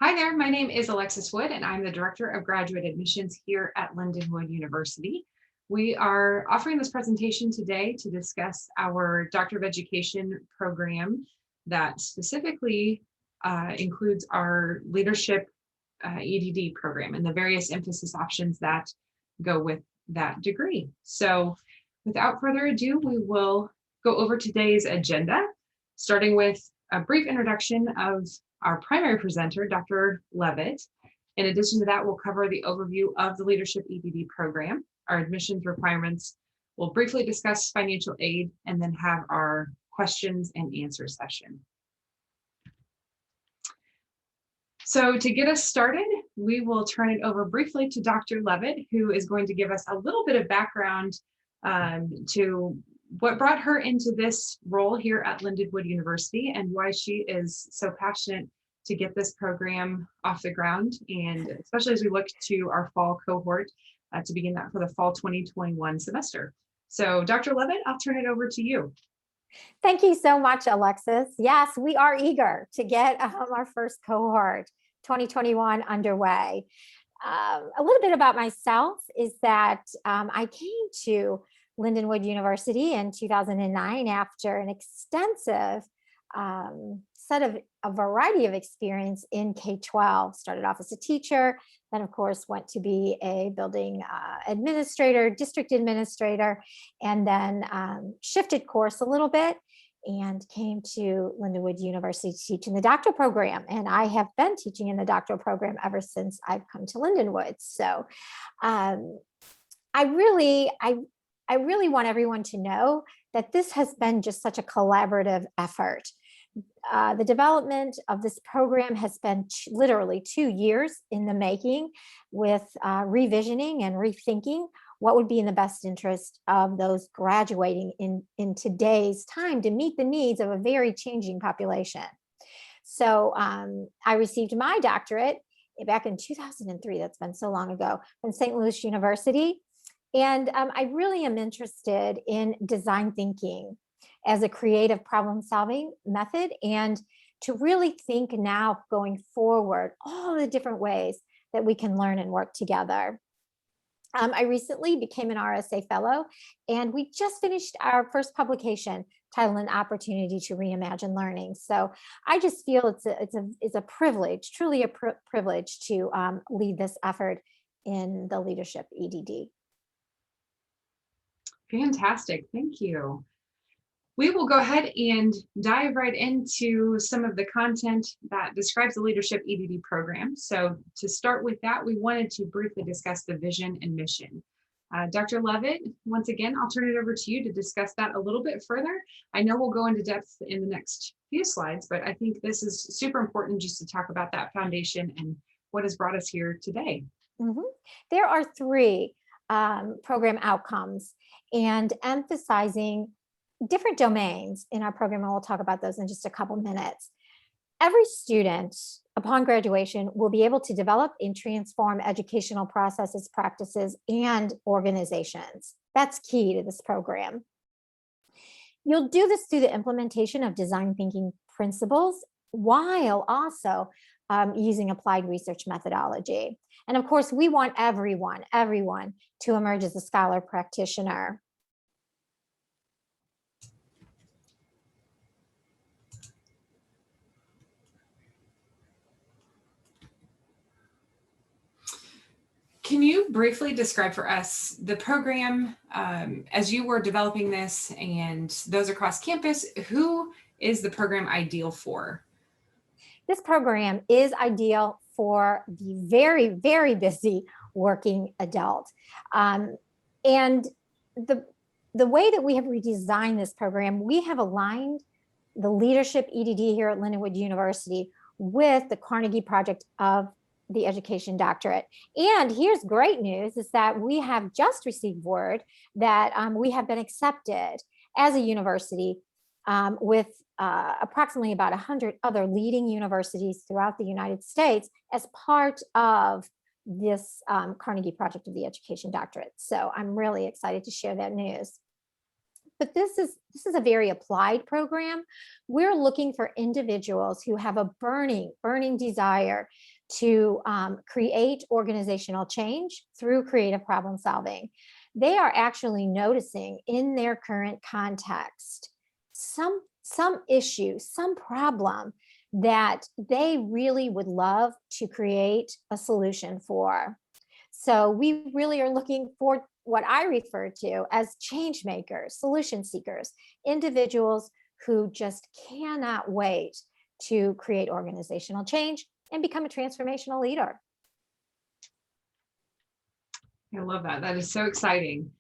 Hi there, my name is Alexis Wood, and I'm the Director of Graduate Admissions here at Lindenwood University. We are offering this presentation today to discuss our Doctor of Education program that specifically includes our Leadership EdD program and the various emphasis options that go with that degree. So without further ado, we will go over today's agenda, starting with a brief introduction of our primary presenter, Dr. Levitt. In addition to that, we'll cover the overview of the Leadership EdD program, our admissions requirements. We'll briefly discuss financial aid and then have our questions and answer session. So to get us started, we will turn it over briefly to Dr. Levitt, who is going to give us a little bit of background to what brought her into this role here at Lindenwood University and why she is so passionate to get this program off the ground, and especially as we look to our fall cohort to begin that for the fall 2021 semester. So Dr. Levitt, I'll turn it over to you. Thank you so much, Alexis. Yes, we are eager to get our first cohort 2021 underway. A little bit about myself is that I came to Lindenwood University in 2009 after an extensive set of a variety of experience in K-12. Started off as a teacher, then of course went to be a building administrator, district administrator, and then shifted course a little bit and came to Lindenwood University to teach in the doctoral program. And I have been teaching in the doctoral program ever since I've come to Lindenwood. So I really want everyone to know that this has been just such a collaborative effort. The development of this program has been literally 2 years in the making, with revisioning and rethinking what would be in the best interest of those graduating in today's time to meet the needs of a very changing population. So I received my doctorate back in 2003, that's been so long ago, from St. Louis University. And I really am interested in design thinking as a creative problem-solving method, and to really think now going forward all the different ways that we can learn and work together. I recently became an RSA fellow, and we just finished our first publication titled An Opportunity to Reimagine Learning. So I just feel it's a privilege, truly a privilege to lead this effort in the Leadership EdD. Fantastic, thank you. We will go ahead and dive right into some of the content that describes the Leadership EdD program. So to start with that, we wanted to briefly discuss the vision and mission. Dr. Levitt, once again, I'll turn it over to you to discuss that a little bit further. I know we'll go into depth in the next few slides, but I think this is super important just to talk about that foundation and what has brought us here today. There are 3 program outcomes, and emphasizing different domains in our program, and we'll talk about those in just a couple minutes. Every student upon graduation will be able to develop and transform educational processes, practices, and organizations. That's key to this program. You'll do this through the implementation of design thinking principles while also using applied research methodology. And of course, we want everyone to emerge as a scholar practitioner. Can you briefly describe for us the program as you were developing this and those across campus? Who is the program ideal for? This program is ideal for the very, very busy working adult. And the way that we have redesigned this program, we have aligned the Leadership EdD here at Lindenwood University with the Carnegie Project of the Education Doctorate. And here's great news, is that we have just received word that we have been accepted as a university with approximately about 100 other leading universities throughout the United States as part of this Carnegie Project of the Education Doctorate. So I'm really excited to share that news. but this is a very applied program. We're looking for individuals who have a burning desire to create organizational change through creative problem solving. They are actually noticing in their current context some issue, some problem that they really would love to create a solution for. So we really are looking for what I refer to as change makers, solution seekers, individuals who just cannot wait to create organizational change and become a transformational leader. I love that. That is so exciting.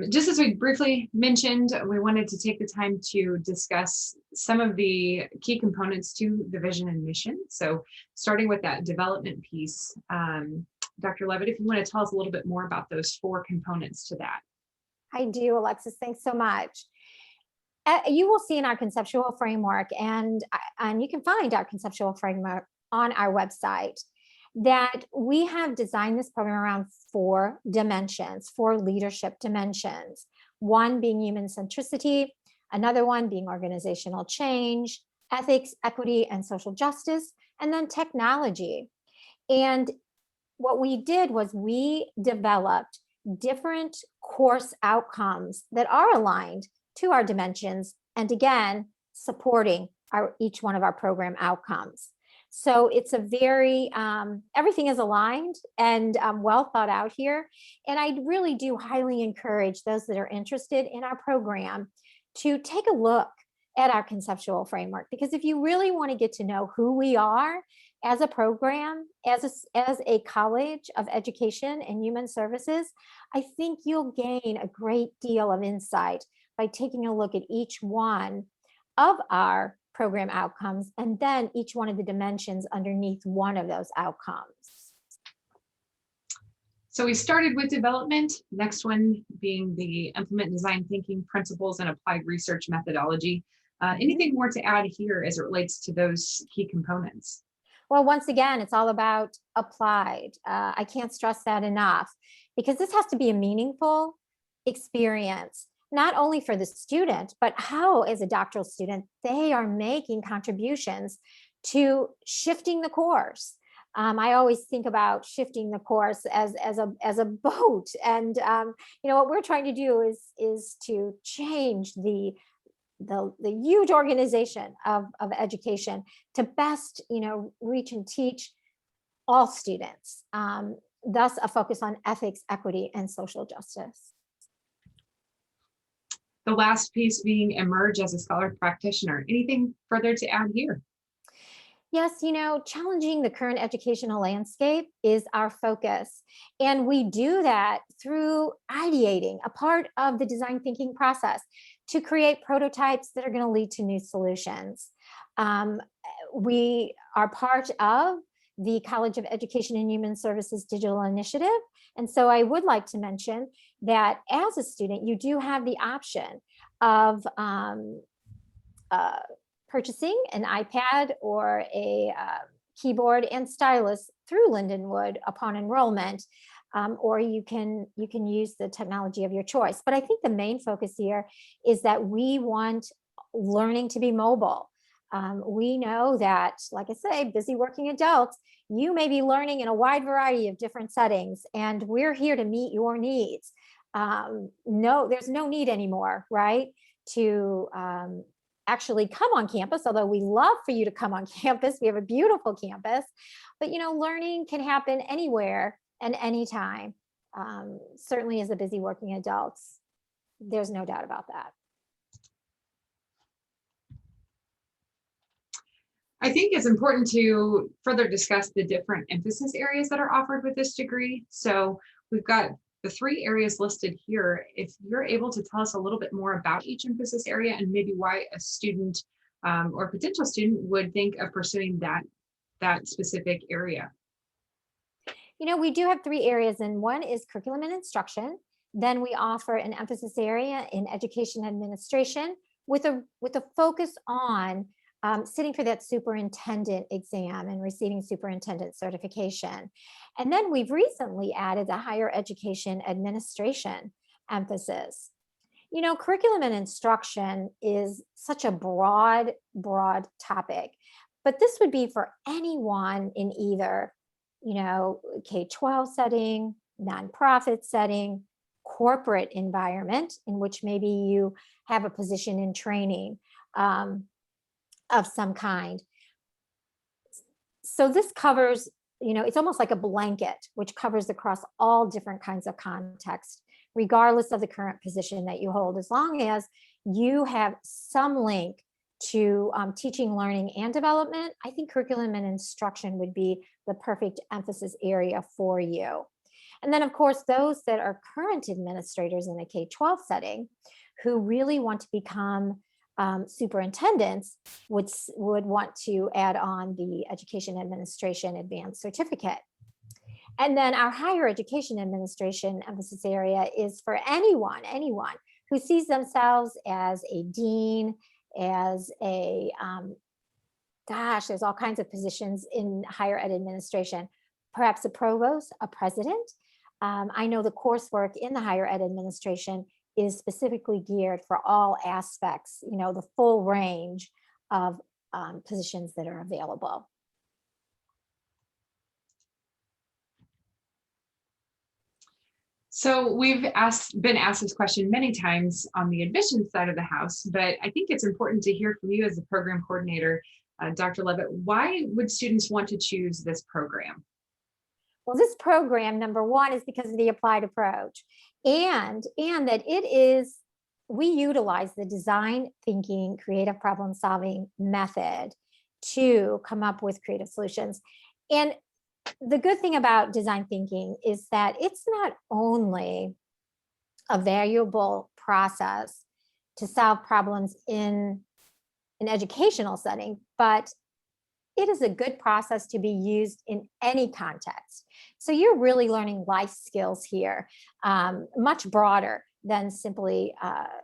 Just as we briefly mentioned, we wanted to take the time to discuss some of the key components to the vision and mission. So starting with that development piece, Dr. Levitt, if you want to tell us a little bit more about those 4 components to that. I do, Alexis. Thanks so much. You will see in our conceptual framework, and you can find our conceptual framework on our website, that we have designed this program around 4 dimensions, 4 leadership dimensions. One being human centricity, another one being organizational change, ethics, equity, and social justice, and then technology. And what we did was we developed different course outcomes that are aligned to our dimensions, and again, supporting each one of our program outcomes. So it's a very, everything is aligned and well thought out here. And I really do highly encourage those that are interested in our program to take a look at our conceptual framework, because if you really want to get to know who we are as a program, as a college of education and human services, I think you'll gain a great deal of insight by taking a look at each one of our program outcomes, and then each one of the dimensions underneath one of those outcomes. So we started with development, next one being the implement design thinking principles and applied research methodology. Anything more to add here as it relates to those key components? Well, once again, it's all about applied. I can't stress that enough, because this has to be a meaningful experience, not only for the student, but how, as a doctoral student, they are making contributions to shifting the course. I always think about shifting the course as a boat, and what we're trying to do is to change the huge organization of education to best reach and teach all students. Thus, a focus on ethics, equity, and social justice. The last piece being emerge as a scholar practitioner. Anything further to add here? Yes, challenging the current educational landscape is our focus. And we do that through ideating, a part of the design thinking process, to create prototypes that are going to lead to new solutions. We are part of the College of Education and Human Services Digital Initiative. And so I would like to mention that as a student, you do have the option of purchasing an iPad or a keyboard and stylus through Lindenwood upon enrollment, or you can use the technology of your choice. But I think the main focus here is that we want learning to be mobile. We know that, like I say, busy working adults, you may be learning in a wide variety of different settings, and we're here to meet your needs. No, there's no need anymore, right, to actually come on campus, although we love for you to come on campus. We have a beautiful campus, but learning can happen anywhere and anytime. Certainly as a busy working adults, there's no doubt about that. I think it's important to further discuss the different emphasis areas that are offered with this degree. So we've got the 3 areas listed here. If you're able to tell us a little bit more about each emphasis area and maybe why a student or potential student would think of pursuing that specific area. We do have 3 areas, and one is curriculum and instruction. Then we offer an emphasis area in education administration with a focus on sitting for that superintendent exam and receiving superintendent certification. And then we've recently added the higher education administration emphasis. Curriculum and instruction is such a broad topic, but this would be for anyone in either, K-12 setting, nonprofit setting, corporate environment in which maybe you have a position in training of some kind. So this covers, it's almost like a blanket, which covers across all different kinds of contexts, regardless of the current position that you hold, as long as you have some link to teaching, learning, and development. I think curriculum and instruction would be the perfect emphasis area for you. And then, of course, those that are current administrators in a K-12 setting who really want to become superintendents would want to add on the Education Administration Advanced Certificate. And then our Higher Education Administration emphasis area is for anyone who sees themselves as a dean, as a, there's all kinds of positions in higher ed administration, perhaps a provost, a president. I know the coursework in the higher ed administration is specifically geared for all aspects, the full range of positions that are available. So we've been asked this question many times on the admissions side of the house, but I think it's important to hear from you as the program coordinator, Dr. Levitt. Why would students want to choose this program? Well, this program, number one, is because of the applied approach, and that we utilize the design thinking, creative problem solving method to come up with creative solutions. And the good thing about design thinking is that it's not only a valuable process to solve problems in an educational setting, but it is a good process to be used in any context. So you're really learning life skills here, much broader than simply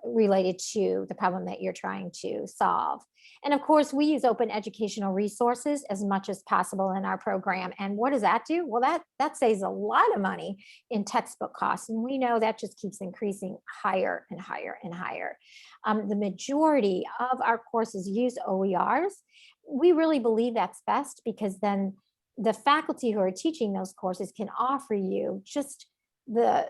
related to the problem that you're trying to solve. And of course, we use open educational resources as much as possible in our program. And what does that do? Well, that saves a lot of money in textbook costs. And we know that just keeps increasing higher and higher and higher. The majority of our courses use OERs. We really believe that's best because then the faculty who are teaching those courses can offer you just the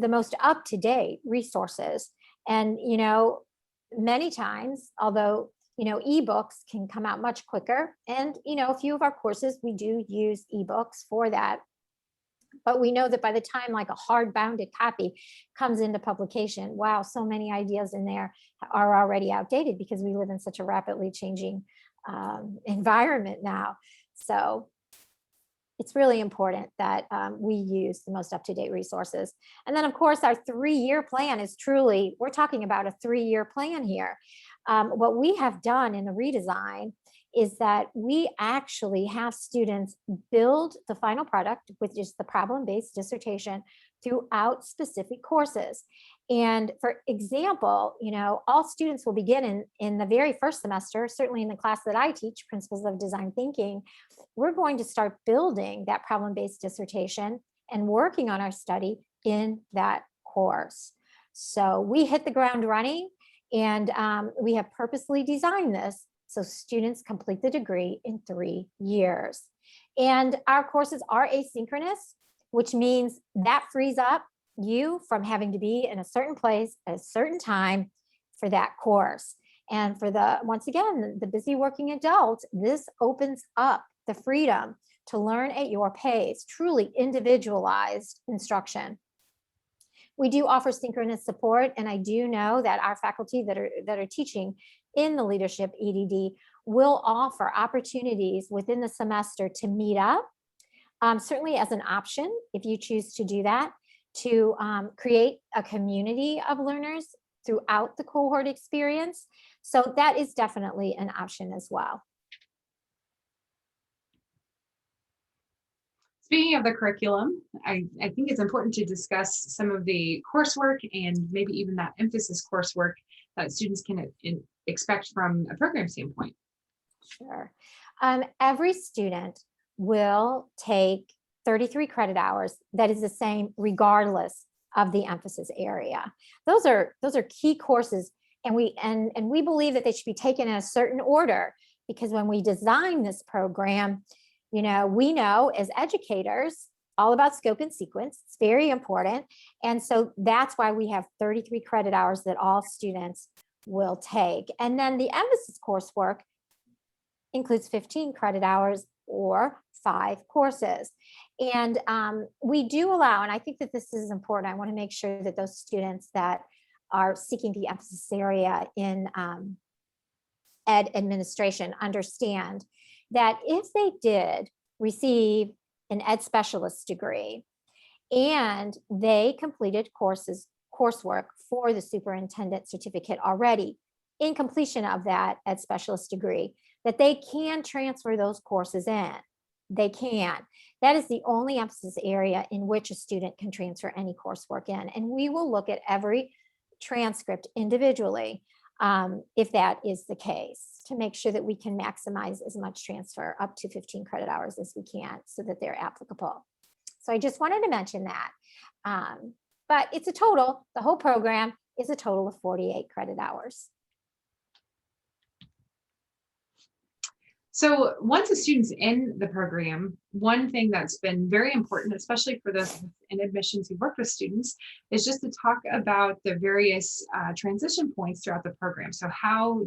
most up-to-date resources. And, many times, although, ebooks can come out much quicker. And, a few of our courses, we do use ebooks for that. But we know that by the time like a hard-bounded copy comes into publication, wow, so many ideas in there are already outdated because we live in such a rapidly changing environment now. So it's really important that we use the most up-to-date resources. And then, of course, our 3-year plan is truly, we're talking about a 3-year plan here. What we have done in the redesign is that we actually have students build the final product, which is the problem-based dissertation, throughout specific courses. And for example, all students will begin in the very first semester, certainly in the class that I teach, Principles of Design Thinking, we're going to start building that problem-based dissertation and working on our study in that course. So we hit the ground running, and we have purposely designed this so students complete the degree in 3 years. And our courses are asynchronous, which means that frees up you from having to be in a certain place at a certain time for that course. And for once again, the busy working adult, this opens up the freedom to learn at your pace, truly individualized instruction. We do offer synchronous support, and I do know that our faculty that are teaching in the leadership EdD will offer opportunities within the semester to meet up, certainly as an option if you choose to do that, to create a community of learners throughout the cohort experience. So that is definitely an option as well. Speaking of the curriculum, I think it's important to discuss some of the coursework and maybe even that emphasis coursework that students can expect from a program standpoint. Sure. Every student will take 33 credit hours. That is the same regardless of the emphasis area. Those are key courses, and we believe that they should be taken in a certain order, because when we design this program, we know as educators all about scope and sequence. It's very important. And so that's why we have 33 credit hours that all students will take. And then the emphasis coursework includes 15 credit hours or 5 courses. And we do allow, and I think that this is important, I want to make sure that those students that are seeking the emphasis area in ed administration understand that if they did receive an ed specialist degree and they completed coursework for the superintendent certificate already in completion of that ed specialist degree, that they can transfer those courses in. They can. That is the only emphasis area in which a student can transfer any coursework in. And we will look at every transcript individually if that is the case, to make sure that we can maximize as much transfer, up to 15 credit hours as we can, so that they're applicable. So I just wanted to mention that. But it's a total, the whole program is a total of 48 credit hours. So once a student's in the program, one thing that's been very important, especially for those in admissions who work with students, is just to talk about the various transition points throughout the program. So how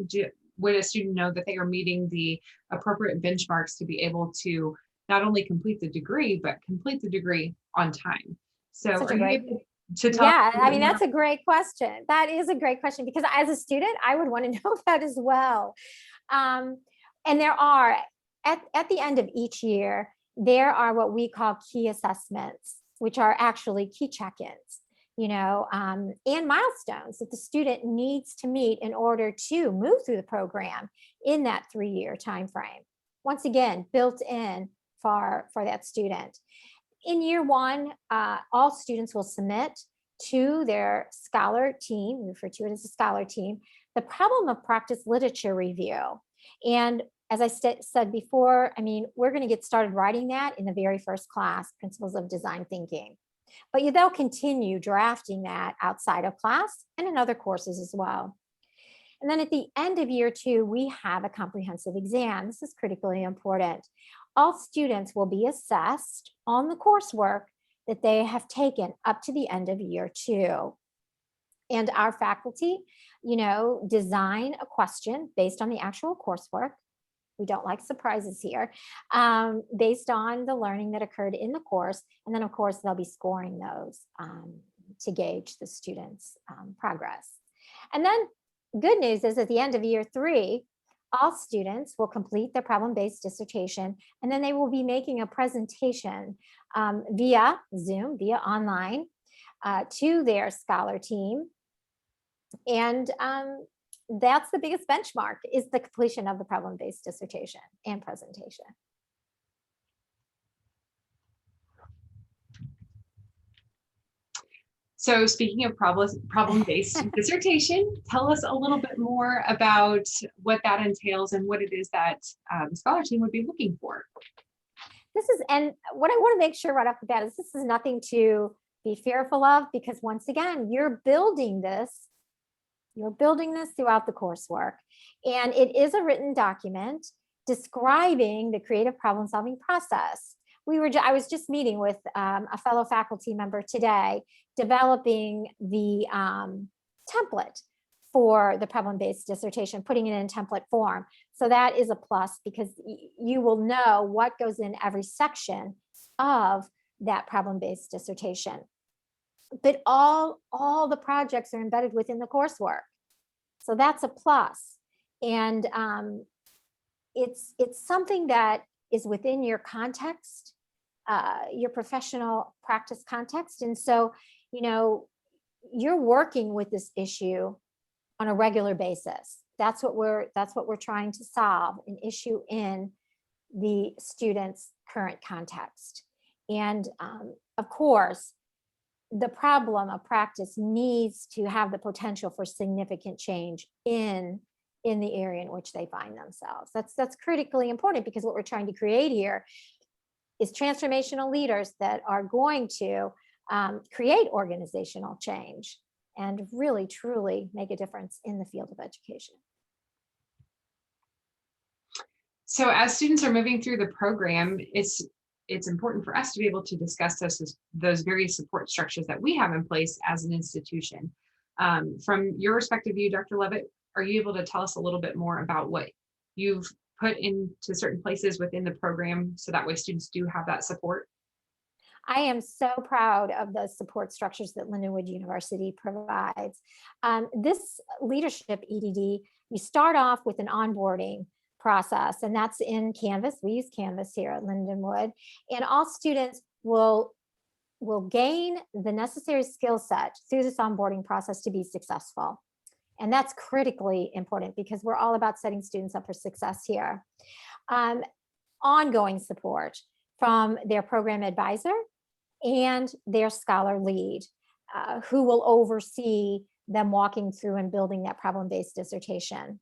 would a student know that they are meeting the appropriate benchmarks to be able to not only complete the degree, but complete the degree on time? So are you able to talk? Yeah, I mean, that's a great question. That is a great question, because as a student, I would want to know that as well. And there are, at the end of each year, there are what we call key assessments, which are actually key check-ins, and milestones that the student needs to meet in order to move through the program in that 3-year time frame. Once again, built in for that student. In year 1, all students will submit to their scholar team, we refer to it as a scholar team, the problem of practice literature review. And as I said before, I mean, we're going to get started writing that in the very first class, Principles of Design Thinking. But they'll continue drafting that outside of class and in other courses as well. And then at the end of year 2, we have a comprehensive exam. This is critically important. All students will be assessed on the coursework that they have taken up to the end of year 2. And our faculty, design a question based on the actual coursework. We don't like surprises here, based on the learning that occurred in the course. And then, of course, they'll be scoring those to gauge the students' progress. And then good news is at the end of year 3, all students will complete their problem-based dissertation, and then they will be making a presentation via Zoom, via online, to their scholar team. And that's the biggest benchmark, is the completion of the problem-based dissertation and presentation. So speaking of problem-based dissertation, tell us a little bit more about what that entails and what it is that the scholar team would be looking for. And what I want to make sure right off the bat is this is nothing to be fearful of, because once again, you're building this throughout the coursework. And it is a written document describing the creative problem-solving process. I was just meeting with a fellow faculty member today, developing the template for the problem-based dissertation, putting it in template form. So that is a plus, because you will know what goes in every section of that problem-based dissertation. But all the projects are embedded within the coursework. So that's a plus. And it's something that is within your context, your professional practice context. And so, you're working with this issue on a regular basis. That's what we're trying to solve, an issue in the student's current context. And of course, the problem of practice needs to have the potential for significant change in the area in which they find themselves. That's critically important, because what we're trying to create here is transformational leaders that are going to create organizational change and really, truly make a difference in the field of education. So as students are moving through the program, it's important for us to be able to discuss those various support structures that we have in place as an institution. From your respective view, Dr. Levitt, are you able to tell us a little bit more about what you've put into certain places within the program so that way students do have that support? I am so proud of the support structures that Lindenwood University provides. This leadership EdD, you start off with an onboarding process, and that's in Canvas. We use Canvas here at Lindenwood, and all students will gain the necessary skill set through this onboarding process to be successful. And that's critically important because we're all about setting students up for success here. Ongoing support from their program advisor and their scholar lead, who will oversee them walking through and building that problem-based dissertation.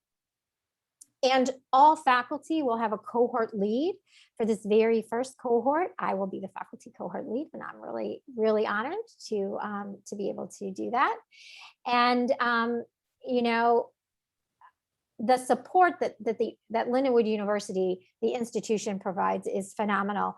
And all faculty will have a cohort lead for this very first cohort. I will be the faculty cohort lead, and I'm really, really honored to be able to do that. And you know, the support that Lindenwood University, the institution, provides is phenomenal.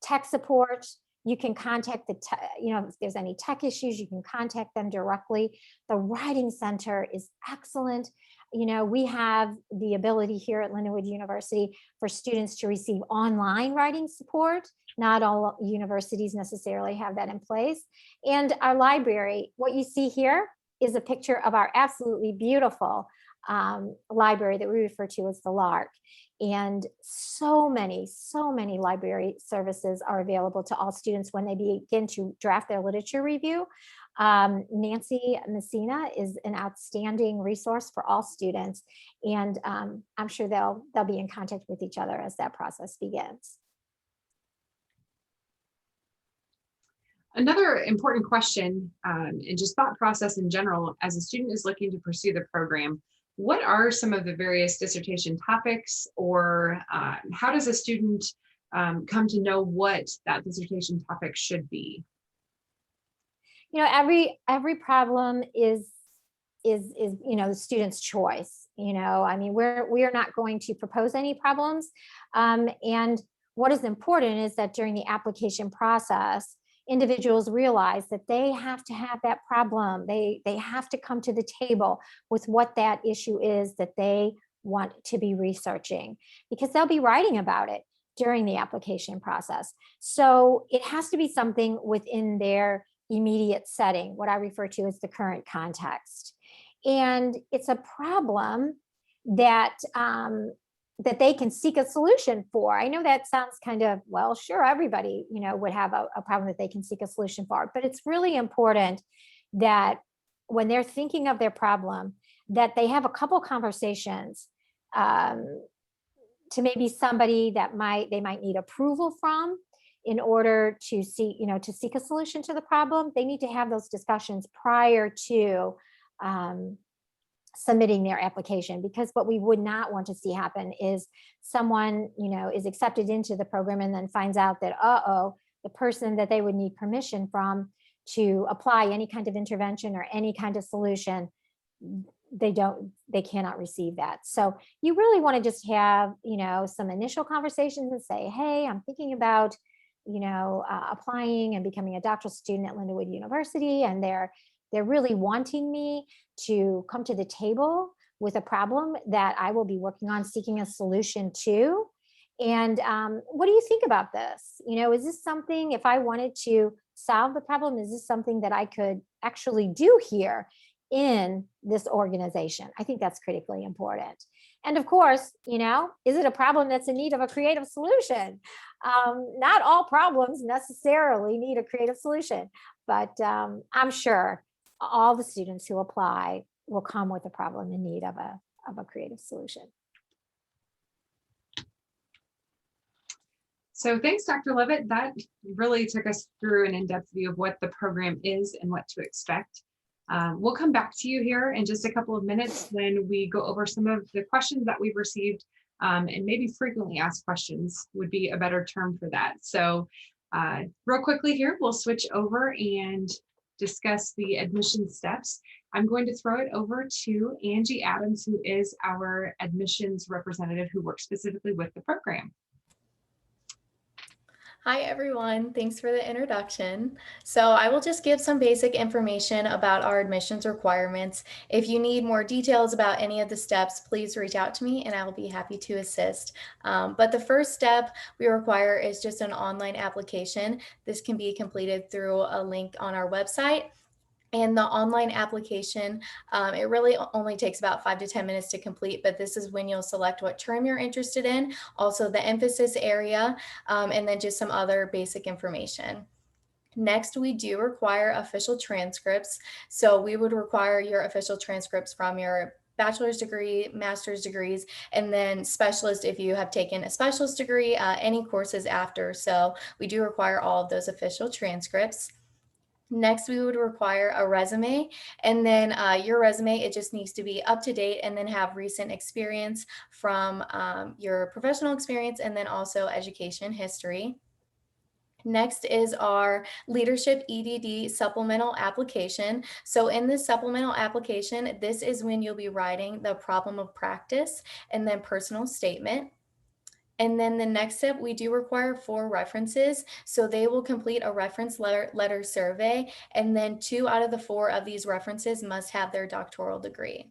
Tech support. You can contact if there's any tech issues, you can contact them directly. The Writing Center is excellent. We have the ability here at Lindenwood University for students to receive online writing support. Not all universities necessarily have that in place. And our library, what you see here is a picture of our absolutely beautiful library that we refer to as the Lark. And so many library services are available to all students when they begin to draft their literature review. Nancy Messina is an outstanding resource for all students, and I'm sure they'll be in contact with each other as that process begins. Another important question, and just thought process in general, as a student is looking to pursue the program, what are some of the various dissertation topics, or how does a student come to know what that dissertation topic should be? Every problem is the student's choice. I mean, we are not going to propose any problems, and what is important is that during the application process, individuals realize that they have to have that problem. They have to come to the table with what that issue is that they want to be researching, because they'll be writing about it during the application process. So it has to be something within their immediate setting, what I refer to as the current context. And it's a problem that that they can seek a solution for. I know that sounds kind of, well, sure, everybody, would have a problem that they can seek a solution for, but it's really important that when they're thinking of their problem, that they have a couple conversations to maybe somebody that they might need approval from in order to seek a solution to the problem. They need to have those discussions prior to submitting their application, because what we would not want to see happen is someone, is accepted into the program and then finds out that, the person that they would need permission from to apply any kind of intervention or any kind of solution, they cannot receive that. So you really want to just have, some initial conversations and say, hey, I'm thinking about, applying and becoming a doctoral student at Lindenwood University, and they're really wanting me to come to the table with a problem that I will be working on seeking a solution to. And what do you think about this? Is this something, if I wanted to solve the problem, is this something that I could actually do here in this organization? I think that's critically important. And of course, is it a problem that's in need of a creative solution? Not all problems necessarily need a creative solution, but I'm sure all the students who apply will come with a problem in need of a creative solution. So thanks, Dr. Levitt. That really took us through an in-depth view of what the program is and what to expect. We'll come back to you here in just a couple of minutes when we go over some of the questions that we've received, and maybe frequently asked questions would be a better term for that. So Real quickly here, we'll switch over and discuss the admission steps. I'm going to throw it over to Angie Adams, who is our admissions representative who works specifically with the program. Hi everyone, thanks for the introduction. So I will just give some basic information about our admissions requirements. If you need more details about any of the steps, please reach out to me and I will be happy to assist. But the first step we require is just an online application. This can be completed through a link on our website. And the online application, it really only takes about 5 to 10 minutes to complete, but this is when you'll select what term you're interested in, also the emphasis area, and then just some other basic information. Next, we do require official transcripts. So we would require your official transcripts from your bachelor's degree, master's degrees, and then specialist if you have taken a specialist degree, any courses after. So we do require all of those official transcripts. Next, we would require a resume, and then your resume, it just needs to be up to date and then have recent experience from your professional experience and then also education history. Next is our leadership EdD supplemental application. So in this supplemental application, this is when you'll be writing the problem of practice and then personal statement. And then the next step, we do require 4 references. So they will complete a reference letter survey, and then 2 out of the 4 of these references must have their doctoral degree.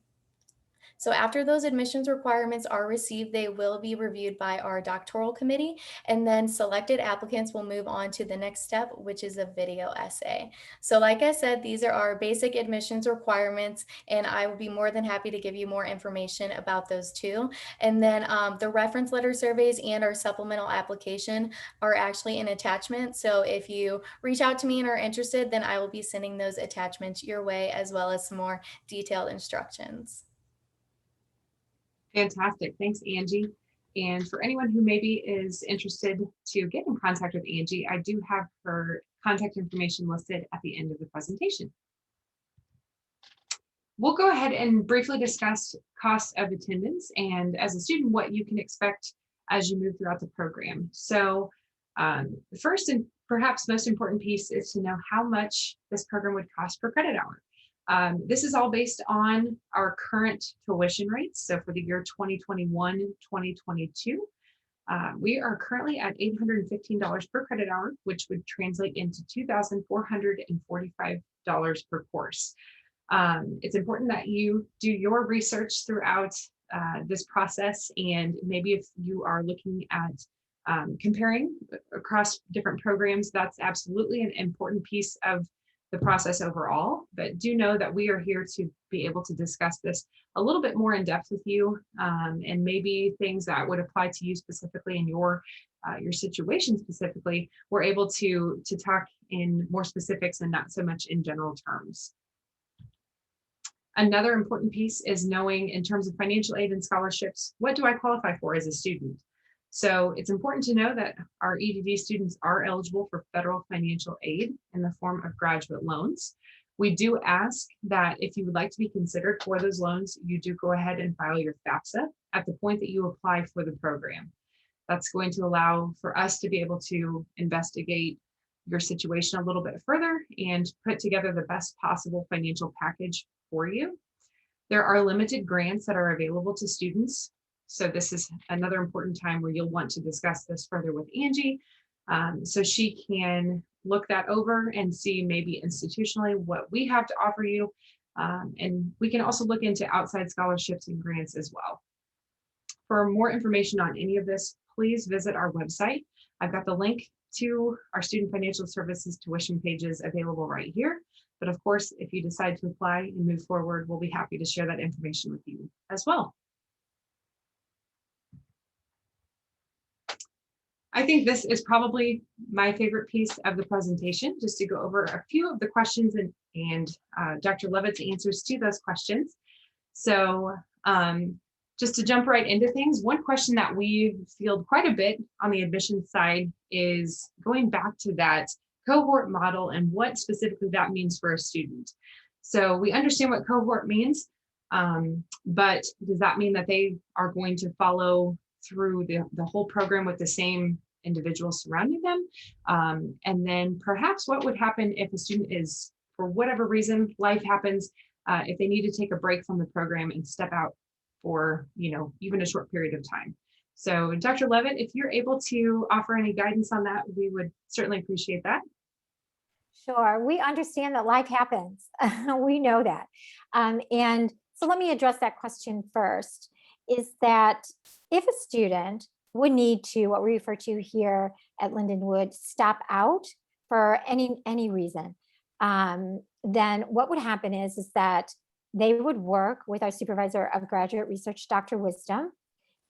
So after those admissions requirements are received, they will be reviewed by our doctoral committee, and then selected applicants will move on to the next step, which is a video essay. So like I said, these are our basic admissions requirements, and I will be more than happy to give you more information about those too. And then the reference letter surveys and our supplemental application are actually an attachment. So if you reach out to me and are interested, then I will be sending those attachments your way, as well as some more detailed instructions. Fantastic. Thanks, Angie. And for anyone who maybe is interested to get in contact with Angie, I do have her contact information listed at the end of the presentation. We'll go ahead and briefly discuss cost of attendance and, as a student, what you can expect as you move throughout the program. So the first and perhaps most important piece is to know how much this program would cost per credit hour. This is all based on our current tuition rates. So for the year 2021-2022, we are currently at $815 per credit hour, which would translate into $2,445 per course. It's important that you do your research throughout this process, and maybe if you are looking at comparing across different programs, that's absolutely an important piece of the process overall. But do know that we are here to be able to discuss this a little bit more in depth with you, and maybe things that would apply to you specifically in your situation specifically. We're able to talk in more specifics and not so much in general terms. Another important piece is knowing, in terms of financial aid and scholarships, what do I qualify for as a student? So it's important to know that our EdD students are eligible for federal financial aid in the form of graduate loans. We do ask that if you would like to be considered for those loans, you do go ahead and file your FAFSA at the point that you apply for the program. That's going to allow for us to be able to investigate your situation a little bit further and put together the best possible financial package for you. There are limited grants that are available to students. So this is another important time where you'll want to discuss this further with Angie, so she can look that over and see maybe institutionally what we have to offer you. And we can also look into outside scholarships and grants as well. For more information on any of this, please visit our website. I've got the link to our student financial services tuition pages available right here. But of course, if you decide to apply and move forward, we'll be happy to share that information with you as well. I think this is probably my favorite piece of the presentation, just to go over a few of the questions and Dr. Levitt's answers to those questions. So just to jump right into things, one question that we field quite a bit on the admissions side is going back to that cohort model and what specifically that means for a student. So we understand what cohort means, but does that mean that they are going to follow through the whole program with the same individuals surrounding them. And then perhaps what would happen if a student is, for whatever reason, life happens, if they need to take a break from the program and step out for, even a short period of time. So Dr. Levitt, if you're able to offer any guidance on that, we would certainly appreciate that. Sure, we understand that life happens. We know that. And so let me address that question first, is that if a student would need to, what we refer to here at Lindenwood, stop out for any reason, then what would happen is that they would work with our supervisor of graduate research, Dr. Wisdom,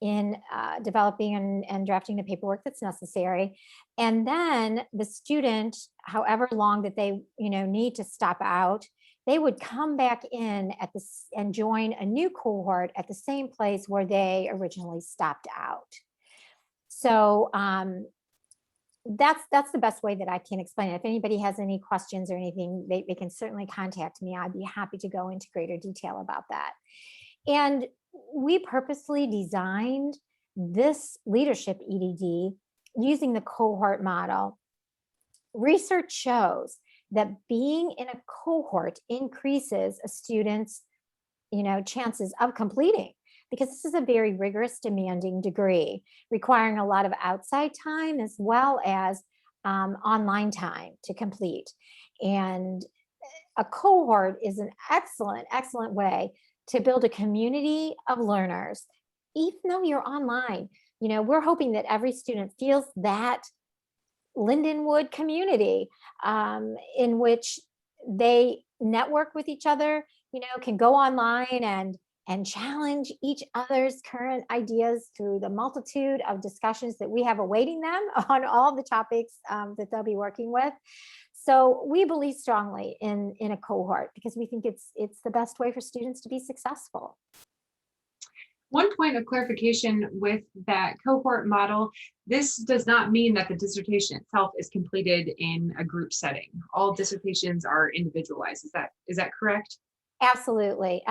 in developing and drafting the paperwork that's necessary. And then the student, however long that they need to stop out, they would come back in at this and join a new cohort at the same place where they originally stopped out. So that's the best way that I can explain it. If anybody has any questions or anything, they can certainly contact me. I'd be happy to go into greater detail about that. And we purposely designed this leadership EdD using the cohort model. Research shows that being in a cohort increases a student's chances of completing, because this is a very rigorous, demanding degree requiring a lot of outside time as well as online time to complete. And a cohort is an excellent way to build a community of learners. Even though you're online, we're hoping that every student feels that Lindenwood community in which they network with each other, can go online and challenge each other's current ideas through the multitude of discussions that we have awaiting them on all the topics that they'll be working with. So we believe strongly in a cohort because we think it's the best way for students to be successful. One point of clarification with that cohort model, this does not mean that the dissertation itself is completed in a group setting. All dissertations are individualized. Is that correct? Absolutely.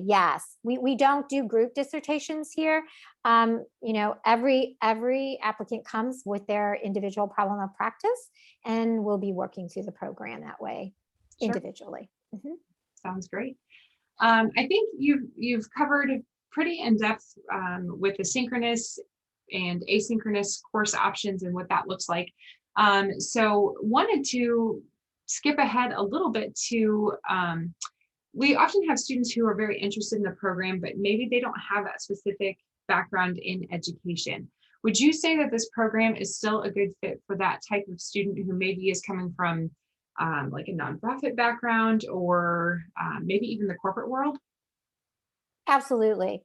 Yes. We don't do group dissertations here. Every applicant comes with their individual problem of practice, and we'll be working through the program that way individually. Mm-hmm. Sounds great. I think you've covered pretty in depth with the synchronous and asynchronous course options and what that looks like. So wanted to skip ahead a little bit to we often have students who are very interested in the program, but maybe they don't have that specific background in education. Would you say that this program is still a good fit for that type of student who maybe is coming from like a nonprofit background or maybe even the corporate world? Absolutely.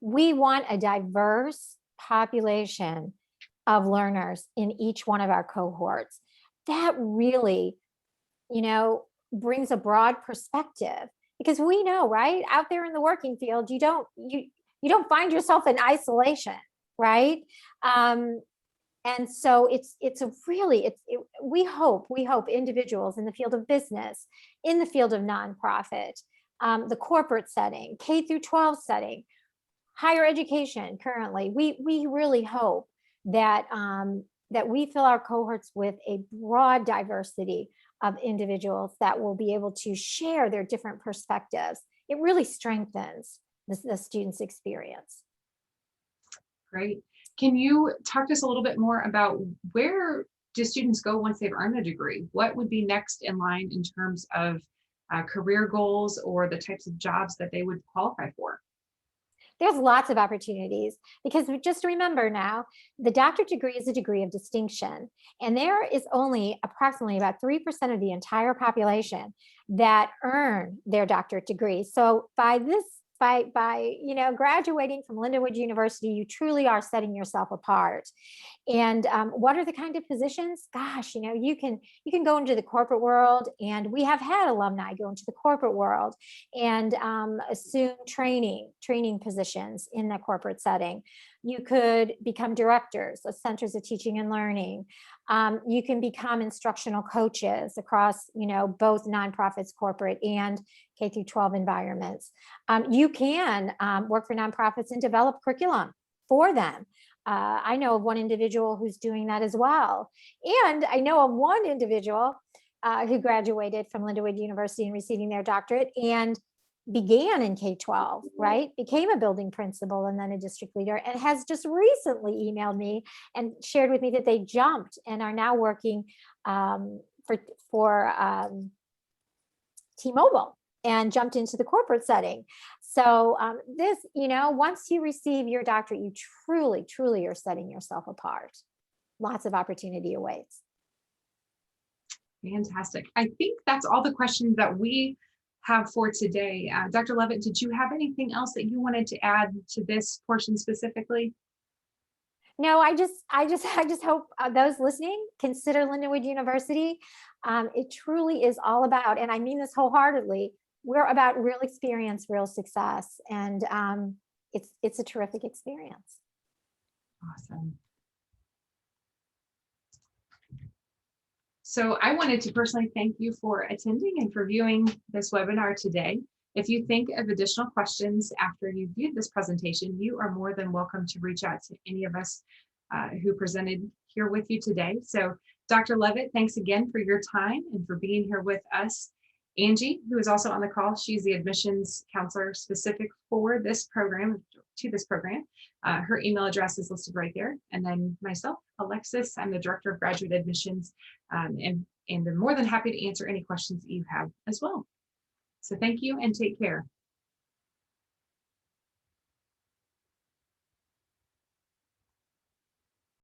We want a diverse population of learners in each one of our cohorts. That really, brings a broad perspective. Because we know, right, out there in the working field, you don't find yourself in isolation, right? And so we hope individuals in the field of business, in the field of nonprofit, the corporate setting, K through 12 setting, higher education currently, we really hope that that we fill our cohorts with a broad diversity of individuals that will be able to share their different perspectives. It really strengthens the student's experience. Great. Can you talk to us a little bit more about where do students go once they've earned a degree? What would be next in line in terms of career goals or the types of jobs that they would qualify for? There's lots of opportunities, because just remember now, the doctorate degree is a degree of distinction, and there is only approximately about 3% of the entire population that earn their doctorate degree. So by graduating from Lindenwood University, you truly are setting yourself apart. And what are the kind of positions? Gosh, you can go into the corporate world, and we have had alumni go into the corporate world and assume training positions in the corporate setting. You could become directors of centers of teaching and learning. You can become instructional coaches across, both nonprofits, corporate, and K through 12 environments. You can work for nonprofits and develop curriculum for them. I know of one individual who's doing that as well. And I know of one individual who graduated from Lindenwood University and receiving their doctorate and began in K-12, right? Became a building principal and then a district leader, and has just recently emailed me and shared with me that they jumped and are now working for T-Mobile and jumped into the corporate setting. So this, once you receive your doctorate, you truly, truly are setting yourself apart. Lots of opportunity awaits. Fantastic. I think that's all the questions that we have for today. Dr. Levitt, did you have anything else that you wanted to add to this portion specifically? No, I just hope those listening consider Lindenwood University. It truly is all about, and I mean this wholeheartedly, we're about real experience, real success, and it's a terrific experience. Awesome. So I wanted to personally thank you for attending and for viewing this webinar today. If you think of additional questions after you've viewed this presentation, you are more than welcome to reach out to any of us who presented here with you today. So Dr. Levitt, thanks again for your time and for being here with us. Angie, who is also on the call, she's the admissions counselor specific for this program, her email address is listed right there. And then myself, Alexis, I'm the Director of Graduate Admissions, and I'm more than happy to answer any questions that you have as well. So thank you and take care.